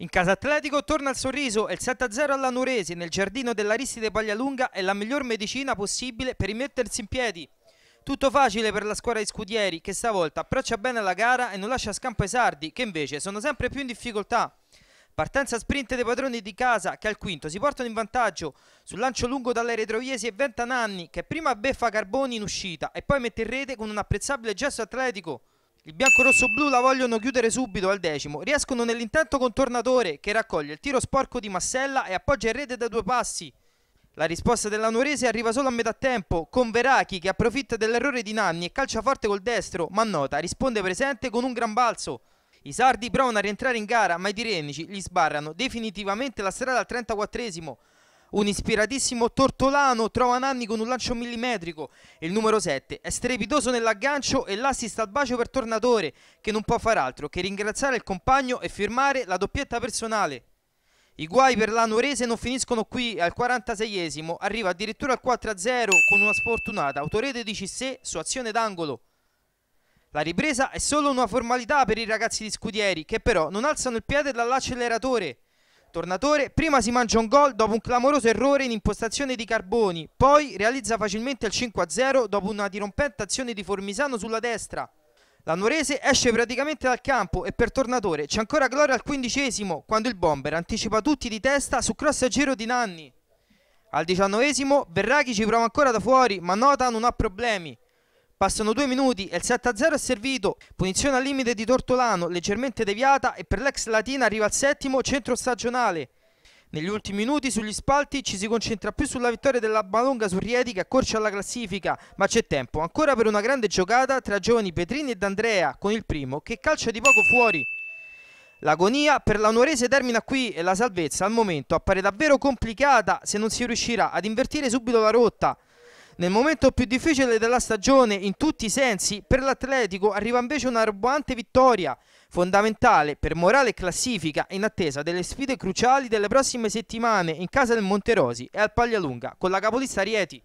In casa Atletico torna il sorriso e il 7-0 alla Nuorese nel giardino dell'Aristide Paglialunga è la miglior medicina possibile per rimettersi in piedi. Tutto facile per la squadra di Scudieri che stavolta approccia bene la gara e non lascia scampo ai sardi che invece sono sempre più in difficoltà. Partenza sprint dei padroni di casa che al quinto si portano in vantaggio sul lancio lungo dalle retroiesi e Ventananni che prima beffa Carboni in uscita e poi mette in rete con un apprezzabile gesto atletico. Il bianco-rosso-blu la vogliono chiudere subito al decimo, riescono nell'intento con Tornatore che raccoglie il tiro sporco di Massella e appoggia in rete da 2 passi. La risposta della Nuorese arriva solo a metà tempo, con Verachi che approfitta dell'errore di Nanni e calcia forte col destro, ma Nota risponde presente con un gran balzo. I sardi provano a rientrare in gara, ma i tirrenici gli sbarrano definitivamente la strada al 34esimo. Un ispiratissimo Tortolano trova Nanni con un lancio millimetrico e il numero 7 è strepitoso nell'aggancio e l'assist al bacio per Tornatore che non può far altro che ringraziare il compagno e firmare la doppietta personale. I guai per la Nuorese non finiscono qui e al 46esimo arriva addirittura al 4-0 con una sfortunata autorete di Cissé su azione d'angolo. La ripresa è solo una formalità per i ragazzi di Scudieri che però non alzano il piede dall'acceleratore. Tornatore prima si mangia un gol dopo un clamoroso errore in impostazione di Carboni, poi realizza facilmente il 5-0 dopo una dirompente azione di Formisano sulla destra. La Nuorese esce praticamente dal campo e per Tornatore c'è ancora gloria al 15esimo quando il bomber anticipa tutti di testa su cross a giro di Nanni. Al 19esimo Verrachi ci prova ancora da fuori ma Nota non ha problemi. Passano 2 minuti e il 7-0 è servito, punizione al limite di Tortolano leggermente deviata e per l'ex Latina arriva al 7° centro stagionale. Negli ultimi minuti sugli spalti ci si concentra più sulla vittoria della Balonga su Rieti che accorcia alla classifica, ma c'è tempo ancora per una grande giocata tra giovani Petrini e D'Andrea con il primo che calcia di poco fuori. L'agonia per la Nuorese termina qui e la salvezza al momento appare davvero complicata se non si riuscirà ad invertire subito la rotta. Nel momento più difficile della stagione, in tutti i sensi, per l'Atletico arriva invece una roboante vittoria, fondamentale per morale e classifica in attesa delle sfide cruciali delle prossime settimane in casa del Monterosi e al Paglialunga con la capolista Rieti.